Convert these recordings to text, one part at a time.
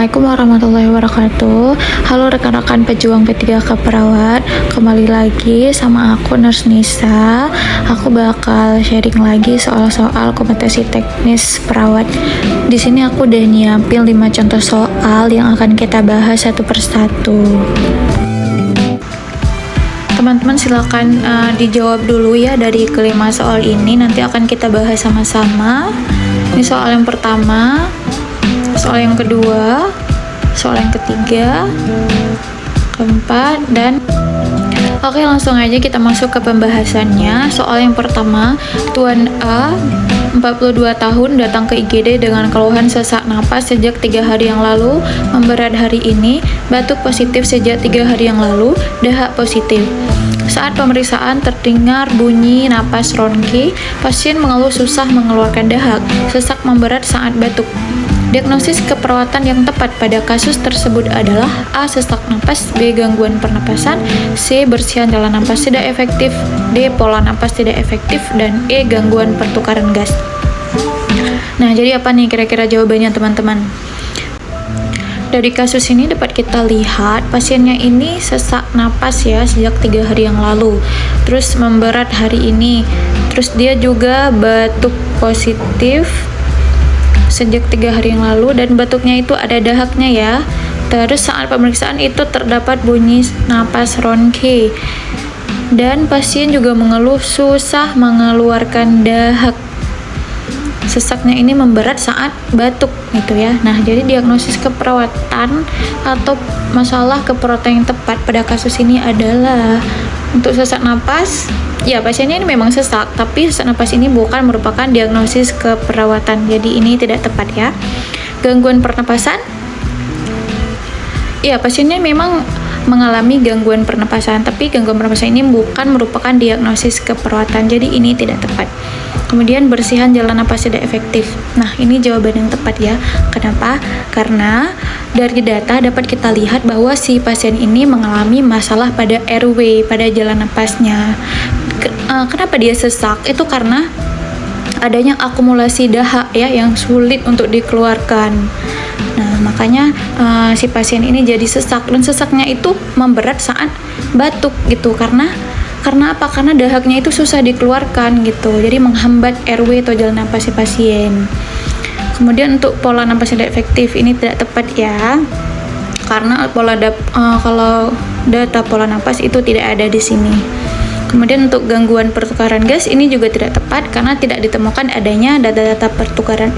Assalamualaikum warahmatullahi wabarakatuh. Halo rekan-rekan pejuang P3K Perawat, kembali lagi sama aku Nurse Nisa. Aku bakal sharing lagi soal-soal kompetensi teknis perawat. Di sini aku udah nyiapin 5 contoh soal yang akan kita bahas satu persatu. Teman-teman silakan dijawab dulu ya dari kelima soal ini, nanti akan kita bahas sama-sama. Ini soal yang pertama, soal yang kedua, soal yang ketiga, keempat, dan oke, langsung aja kita masuk ke pembahasannya. Soal yang pertama, Tuan A 42 tahun datang ke IGD dengan keluhan sesak napas sejak 3 hari yang lalu, memberat hari ini, batuk positif sejak 3 hari yang lalu, dahak positif. Saat pemeriksaan terdengar bunyi napas ronki, pasien mengeluh susah mengeluarkan dahak, sesak memberat saat batuk. Diagnosis keperawatan yang tepat pada kasus tersebut adalah A. Sesak napas, B. Gangguan pernapasan, C. Bersihan jalan napas tidak efektif, D. Pola napas tidak efektif, dan E. Gangguan pertukaran gas. Nah, jadi apa nih kira-kira jawabannya teman-teman? Dari kasus ini dapat kita lihat pasiennya ini sesak napas ya sejak 3 hari yang lalu, terus memberat hari ini, terus dia juga batuk positif sejak 3 hari yang lalu, dan batuknya itu ada dahaknya ya. Terus saat pemeriksaan itu terdapat bunyi napas ronki, dan pasien juga mengeluh susah mengeluarkan dahak. Sesaknya ini memberat saat batuk gitu ya. Nah, jadi diagnosis keperawatan atau masalah keperawatan yang tepat pada kasus ini adalah untuk sesak napas. Ya, pasiennya ini memang sesak, tapi sesak napas ini bukan merupakan diagnosis keperawatan. Jadi ini tidak tepat ya. Gangguan pernapasan. Ya, pasiennya memang mengalami gangguan pernapasan, tapi gangguan pernapasan ini bukan merupakan diagnosis keperawatan. Jadi ini tidak tepat. Kemudian bersihan jalan napas tidak efektif. Nah, ini jawaban yang tepat ya. Kenapa? Karena dari data dapat kita lihat bahwa si pasien ini mengalami masalah pada airway, pada jalan napasnya. Kenapa dia sesak? Itu karena adanya akumulasi dahak ya yang sulit untuk dikeluarkan. Nah, makanya si pasien ini jadi sesak, dan sesaknya itu memberat saat batuk gitu. Karena apa? Karena dahaknya itu susah dikeluarkan gitu. Jadi menghambat airway atau jalan napas si pasien. Kemudian untuk pola napas tidak efektif ini tidak tepat ya. Karena kalau data pola napas itu tidak ada di sini. Kemudian untuk gangguan pertukaran gas ini juga tidak tepat karena tidak ditemukan adanya data-data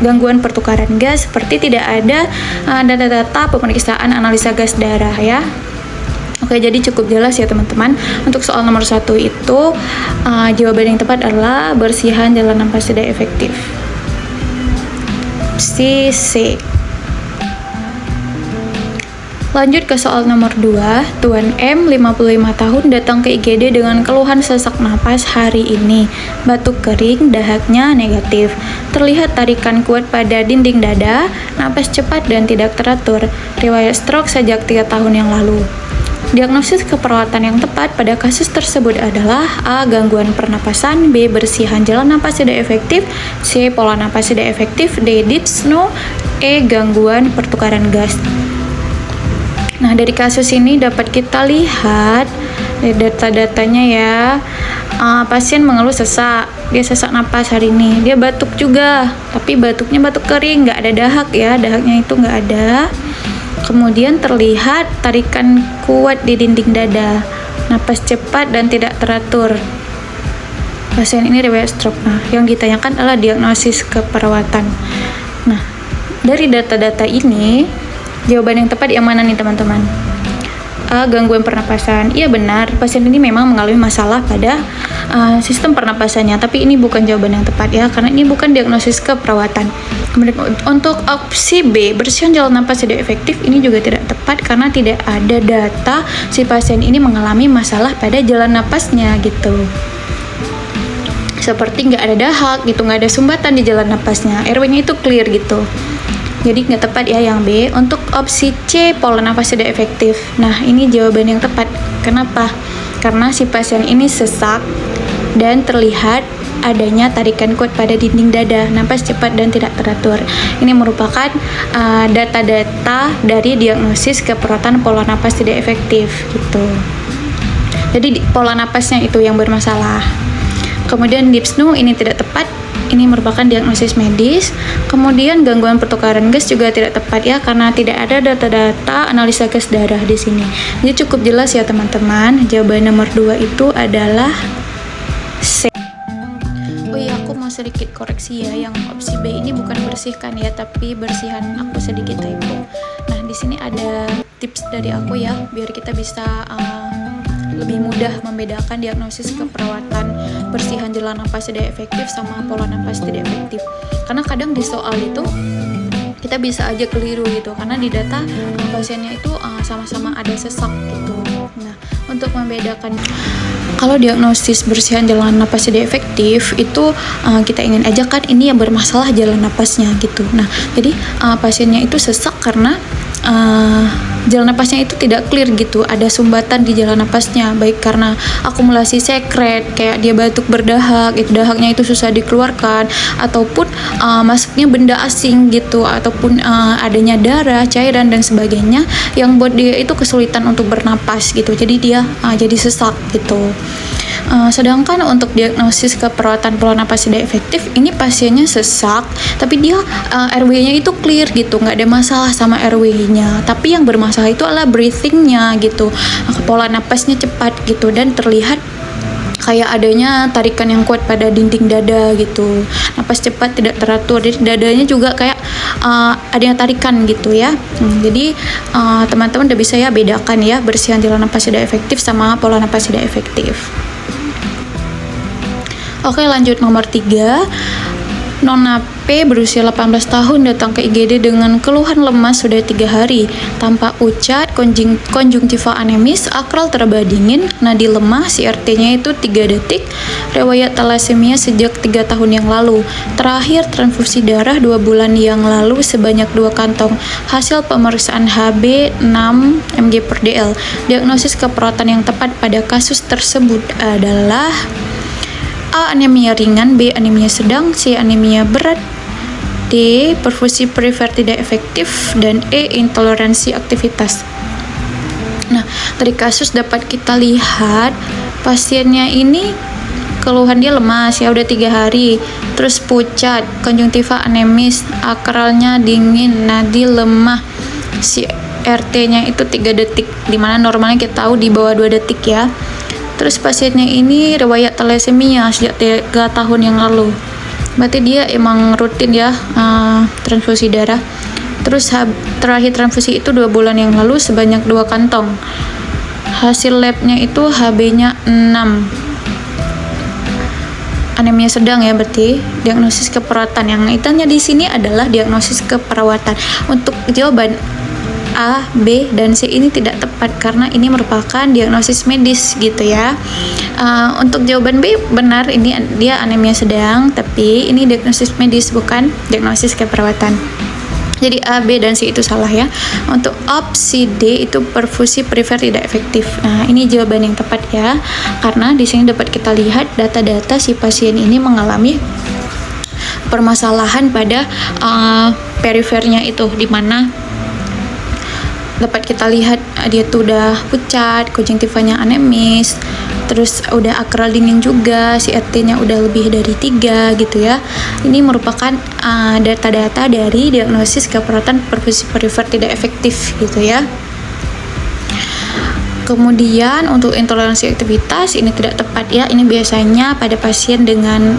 gangguan pertukaran gas, seperti tidak ada data-data pemeriksaan analisa gas darah ya. Oke, jadi cukup jelas ya teman-teman. Untuk soal nomor 1 itu jawaban yang tepat adalah bersihan jalan napas tidak efektif. C. Lanjut ke soal nomor 2, Tuan M 55 tahun datang ke IGD dengan keluhan sesak napas hari ini, batuk kering, dahaknya negatif, terlihat tarikan kuat pada dinding dada, napas cepat dan tidak teratur, riwayat stroke sejak 3 tahun yang lalu. Diagnosis keperawatan yang tepat pada kasus tersebut adalah A. Gangguan pernapasan, B. Bersihan jalan napas tidak efektif, C. Pola napas tidak efektif, D. Dyspnoe, E. Gangguan pertukaran gas. Nah, dari kasus ini dapat kita lihat data-datanya ya. Pasien mengeluh sesak, dia sesak napas hari ini, dia batuk juga, tapi batuknya batuk kering, nggak ada dahak ya, dahaknya itu nggak ada. Kemudian terlihat tarikan kuat di dinding dada, napas cepat dan tidak teratur. Pasien ini riwayat stroke. Nah, yang ditanyakan adalah diagnosis keperawatan. Nah, dari data-data ini, jawaban yang tepat yang mana nih teman-teman? A. Gangguan pernapasan. Iya benar, pasien ini memang mengalami masalah pada sistem pernapasannya, tapi ini bukan jawaban yang tepat ya, karena ini bukan diagnosis keperawatan. Kemudian untuk opsi B, bersihan jalan napas tidak efektif, ini juga tidak tepat karena tidak ada data si pasien ini mengalami masalah pada jalan napasnya gitu. Seperti nggak ada dahak gitu, nggak ada sumbatan di jalan napasnya, airway-nya itu clear gitu. Jadi nggak tepat ya yang B. Untuk opsi C, pola nafas tidak efektif. Nah, ini jawaban yang tepat. Kenapa? Karena si pasien ini sesak dan terlihat adanya tarikan kuat pada dinding dada, napas cepat dan tidak teratur. Ini merupakan data-data dari diagnosis keperawatan pola napas tidak efektif gitu. Jadi pola napasnya itu yang bermasalah. Kemudian dyspnea ini tidak tepat. Ini merupakan diagnosis medis. Kemudian gangguan pertukaran gas juga tidak tepat ya, karena tidak ada data-data analisa gas darah di sini. Jadi cukup jelas ya teman-teman. Jawaban nomor 2 itu adalah C. Oh iya, aku mau sedikit koreksi ya. Yang opsi B ini bukan bersihkan ya, tapi bersihan. Aku sedikit typo. Nah, di sini ada tips dari aku ya, biar kita bisa lebih mudah membedakan diagnosis keperawatan bersihan jalan napas tidak efektif sama pola napas tidak efektif. Karena kadang di soal itu kita bisa aja keliru gitu, karena di data pasiennya itu sama-sama ada sesak gitu. Nah, untuk membedakan kalau diagnosis bersihan jalan napas tidak efektif itu kita ingin aja kan ini yang bermasalah jalan napasnya gitu. Nah, jadi pasiennya itu sesak karena jalan napasnya itu tidak clear gitu, ada sumbatan di jalan napasnya, baik karena akumulasi sekret kayak dia batuk berdahak, itu dahaknya itu susah dikeluarkan, ataupun masuknya benda asing gitu, ataupun adanya darah, cairan dan sebagainya yang buat dia itu kesulitan untuk bernapas gitu, jadi dia jadi sesak gitu. Sedangkan untuk diagnosis keperawatan pola napas tidak efektif, ini pasiennya sesak, tapi dia RW-nya itu clear gitu, nggak ada masalah sama RW-nya. Tapi yang bermasalah itu adalah breathing-nya gitu, pola napasnya cepat gitu, dan terlihat kayak adanya tarikan yang kuat pada dinding dada gitu, napas cepat tidak teratur, jadi dadanya juga kayak adanya tarikan gitu ya. Jadi teman-teman udah bisa ya bedakan ya bersihan jalan napas tidak efektif sama pola napas tidak efektif. Oke, lanjut nomor 3. Nona P berusia 18 tahun datang ke IGD dengan keluhan lemas sudah 3 hari, tampak pucat, konjungtiva anemis, akral teraba dingin, nadi lemah, CRT-nya itu 3 detik, riwayat thalassemia sejak 3 tahun yang lalu, terakhir transfusi darah 2 bulan yang lalu sebanyak 2 kantong, hasil pemeriksaan HB 6 mg/dl. Diagnosis keperawatan yang tepat pada kasus tersebut adalah A. Anemia ringan, B. Anemia sedang, C. Anemia berat, D. Perfusi perifer tidak efektif, dan E. Intoleransi aktivitas. Nah, dari kasus dapat kita lihat pasiennya ini keluhan dia lemas ya udah 3 hari, terus pucat, konjungtiva anemis, akralnya dingin, nadi lemah, CRT-nya itu 3 detik, dimana normalnya kita tahu di bawah 2 detik ya. Terus pasiennya ini riwayat thalassemia sejak 3 tahun yang lalu. Berarti dia emang rutin ya transfusi darah. Terus terakhir transfusi itu 2 bulan yang lalu sebanyak 2 kantong. Hasil labnya itu HB-nya 6. Anemia sedang ya, berarti diagnosis keperawatan. Yang itanya di sini adalah diagnosis keperawatan. Untuk jawaban A, B, dan C ini tidak tepat karena ini merupakan diagnosis medis gitu ya. Untuk jawaban B benar, ini dia anemia sedang, tapi ini diagnosis medis bukan diagnosis keperawatan. Jadi A, B, dan C itu salah ya. Untuk opsi D itu perfusi perifer tidak efektif. Nah, ini jawaban yang tepat ya. Karena di sini dapat kita lihat data-data si pasien ini mengalami permasalahan pada perifernya itu, di mana dapat kita lihat dia tuh udah pucat, konjungtivanya anemis, terus udah akral dingin juga, CRT-nya udah lebih dari 3 gitu ya. Ini merupakan data-data dari diagnosis keperawatan perfusi perifer tidak efektif gitu ya. Kemudian untuk intoleransi aktivitas ini tidak tepat ya. Ini biasanya pada pasien dengan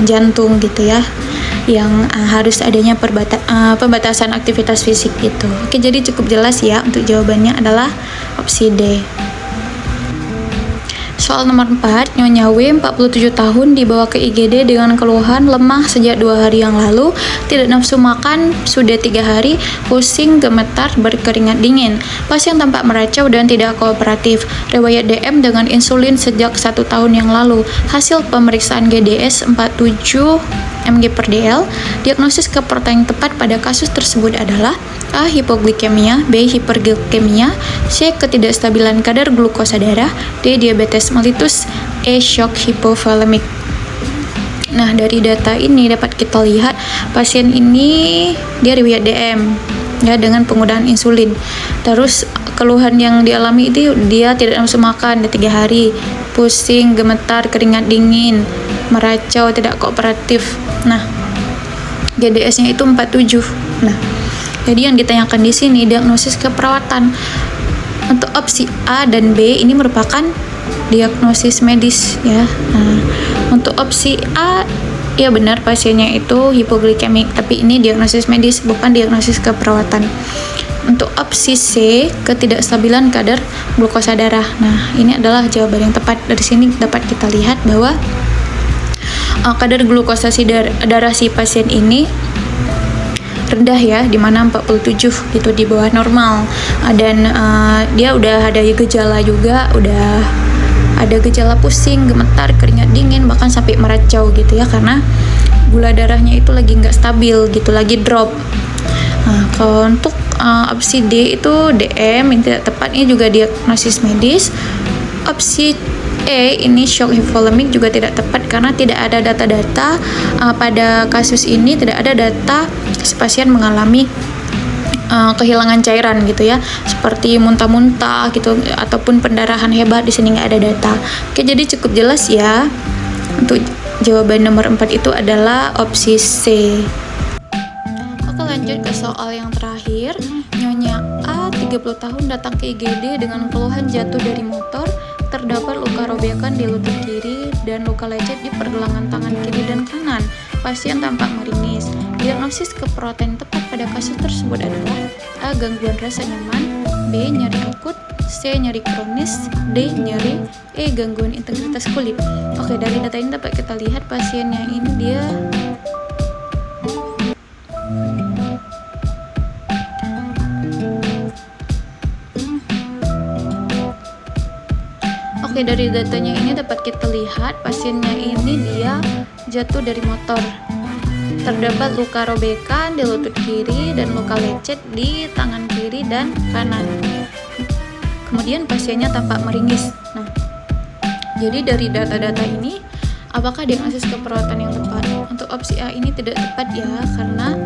jantung gitu ya, yang harus adanya pembatasan aktivitas fisik gitu. Oke, jadi cukup jelas ya, untuk jawabannya adalah opsi D. Soal nomor 4, Nyonya W 47 tahun dibawa ke IGD dengan keluhan lemah sejak 2 hari yang lalu, tidak nafsu makan sudah 3 hari, pusing, gemetar, berkeringat dingin. Pasien tampak meracau dan tidak kooperatif. Riwayat DM dengan insulin sejak 1 tahun yang lalu. Hasil pemeriksaan GDS 47 mg/dl. Diagnosis keperawatan yang tepat pada kasus tersebut adalah A. Hipoglikemia, B. Hiperglikemia, C. Ketidakstabilan kadar glukosa darah, D. Diabetes mellitus, E. Shock hipovolemik. Nah, dari data ini dapat kita lihat pasien ini dia riwayat DM ya dengan penggunaan insulin. Terus keluhan yang dialami itu dia tidak nafsu makan di 3 hari, pusing, gemetar, keringat dingin, meracau, tidak kooperatif. Nah, GDS-nya itu 47. Nah, jadi yang ditanyakan di sini diagnosis keperawatan. Untuk opsi A dan B ini merupakan diagnosis medis ya. Nah, untuk opsi A ya benar pasiennya itu hipoglikemik, tapi ini diagnosis medis bukan diagnosis keperawatan. Untuk opsi C, ketidakstabilan kadar glukosa darah. Nah, ini adalah jawaban yang tepat. Dari sini dapat kita lihat bahwa kadar glukosa darah si pasien ini rendah ya, di mana 47 gitu, di bawah normal. Dan dia udah ada gejala juga, udah ada gejala pusing, gemetar, keringat dingin, bahkan sampai meracau gitu ya, karena gula darahnya itu lagi nggak stabil gitu, lagi drop. Nah, kalau untuk opsi D itu DM, ini tidak tepat, ini juga diagnosis medis. Opsi E ini shock hypovolemic juga tidak tepat karena tidak ada data-data pada kasus ini, tidak ada data si pasien mengalami kehilangan cairan gitu ya, seperti muntah-muntah gitu ataupun pendarahan hebat. Di sini nggak ada data. Oke, jadi cukup jelas ya. Untuk jawaban nomor 4 itu adalah opsi C. Oke, lanjut ke soal yang terakhir. Nyonya A 30 tahun datang ke IGD dengan keluhan jatuh dari motor, terdapat luka robekan di lutut kiri dan luka lecet di pergelangan tangan kiri dan kanan. Pasien tampak meringis. Diagnosis keperawatan tepat pada kasus tersebut adalah A. Gangguan rasa nyaman, B. Nyeri akut, C. Nyeri kronis, D. Nyeri, E. Gangguan integritas kulit. Oke, dari data ini dapat kita lihat pasiennya ini dia dari datanya ini dapat kita lihat pasiennya ini dia jatuh dari motor. Terdapat luka robekan di lutut kiri dan luka lecet di tangan kiri dan kanan. Kemudian pasiennya tampak meringis. Nah, jadi dari data-data ini, apakah diagnosis keperawatan yang tepat? Untuk opsi A ini tidak tepat ya, karena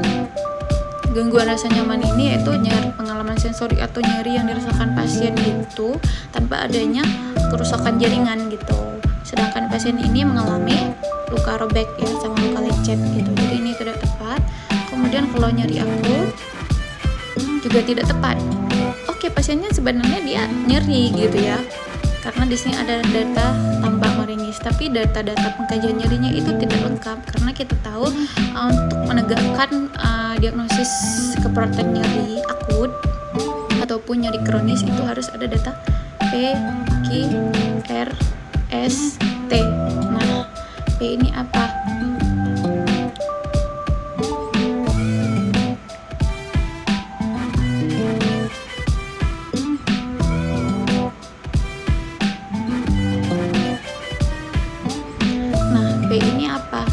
gangguan rasa nyaman ini yaitu pengalaman sensori atau nyeri yang dirasakan pasien itu tanpa adanya kerusakan jaringan gitu. Sedangkan pasien ini mengalami luka robek ya sama luka lecet gitu. Jadi ini tidak tepat. Kemudian kalau nyeri akut juga tidak tepat. Oke, pasiennya sebenarnya dia nyeri gitu ya. Karena di sini ada data tampak meringis, tapi data-data pengkajian nyerinya itu tidak lengkap karena kita tahu untuk menegakkan diagnosis keperawatan nyeri akut ataupun nyeri kronis itu harus ada data P, Q, R, S, T. Nah, P ini apa?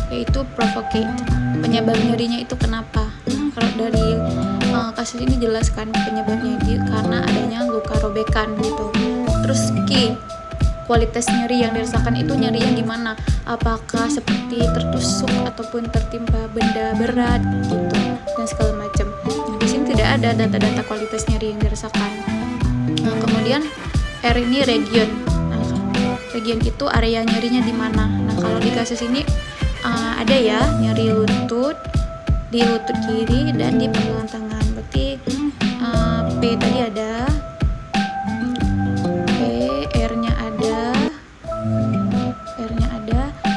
Yaitu provocate, penyebab nyerinya itu kenapa. Nah, kalau dari kasus ini jelaskan penyebabnya itu karena adanya luka robekan gitu. Terus Q, kualitas nyeri yang dirasakan itu nyerinya gimana, apakah seperti tertusuk ataupun tertimpa benda berat gitu dan segala macam. Nah, di sini tidak ada data-data kualitas nyeri yang dirasakan. Nah, kemudian R ini region. Nah, region itu area nyerinya di mana. Nah, kalau di kasus ini ada ya nyeri lutut, di lutut kiri dan di pergelangan tangan. Berarti P tadi ada, P, R-nya ada,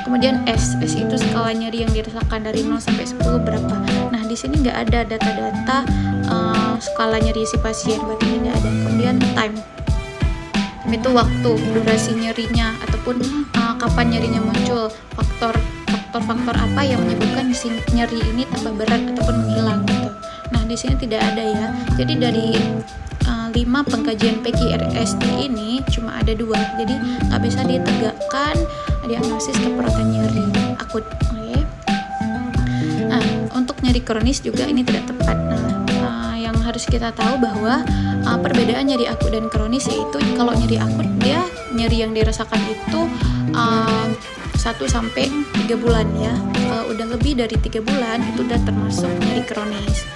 kemudian S itu skala nyeri yang dirasakan dari 0 sampai 10 berapa. Nah, di sini nggak ada data-data skala nyeri si pasien, berarti ini nggak ada. Kemudian time itu waktu, durasi nyerinya ataupun kapan nyerinya muncul, faktor apa yang menyebabkan si nyeri ini tambah berat ataupun menghilang gitu. Nah, di sini tidak ada ya. Jadi dari 5 pengkajian PQRST ini cuma ada 2. Jadi nggak bisa ditegakkan diagnosis keperawatan nyeri akut. Oke. Nah, untuk nyeri kronis juga ini tidak tepat. Nah, yang harus harus kita tahu bahwa perbedaan nyeri akut dan kronis yaitu kalau nyeri akut dia nyeri yang dirasakan itu 1 sampai 3 bulan ya. Kalau udah lebih dari 3 bulan itu udah termasuk nyeri kronis.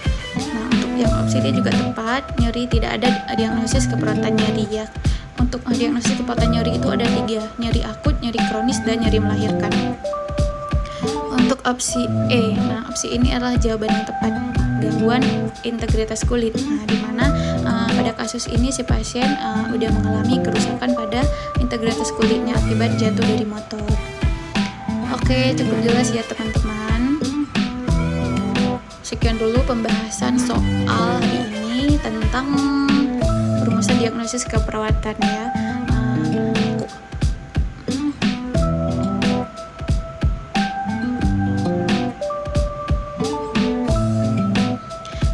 Nah, untuk yang opsi dia juga tepat, nyeri tidak ada diagnosis keberatan nyeri ya. Untuk diagnosis keberatan nyeri itu ada 3, nyeri akut, nyeri kronis, dan nyeri melahirkan. Untuk opsi E, nah opsi ini adalah jawaban yang tepat, gangguan integritas kulit. Nah, dimana pada kasus ini si pasien udah mengalami kerusakan pada integritas kulitnya akibat jatuh dari motor. Oke, cukup jelas ya teman-teman. Sekian dulu pembahasan soal hari ini tentang perumusan diagnosis keperawatan ya.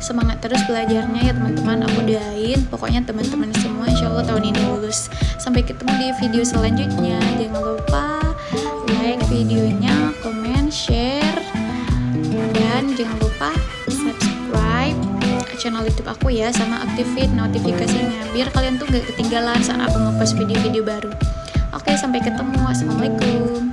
Semangat terus belajarnya ya teman-teman, aku doain pokoknya teman-teman semua insya Allah tahun ini lulus. Sampai ketemu di video selanjutnya, jangan lupa like videonya, komen, share, dan jangan lupa subscribe channel YouTube aku ya, sama aktifin notifikasinya biar kalian tuh gak ketinggalan saat aku ngepost video-video baru. Oke, sampai ketemu, assalamualaikum.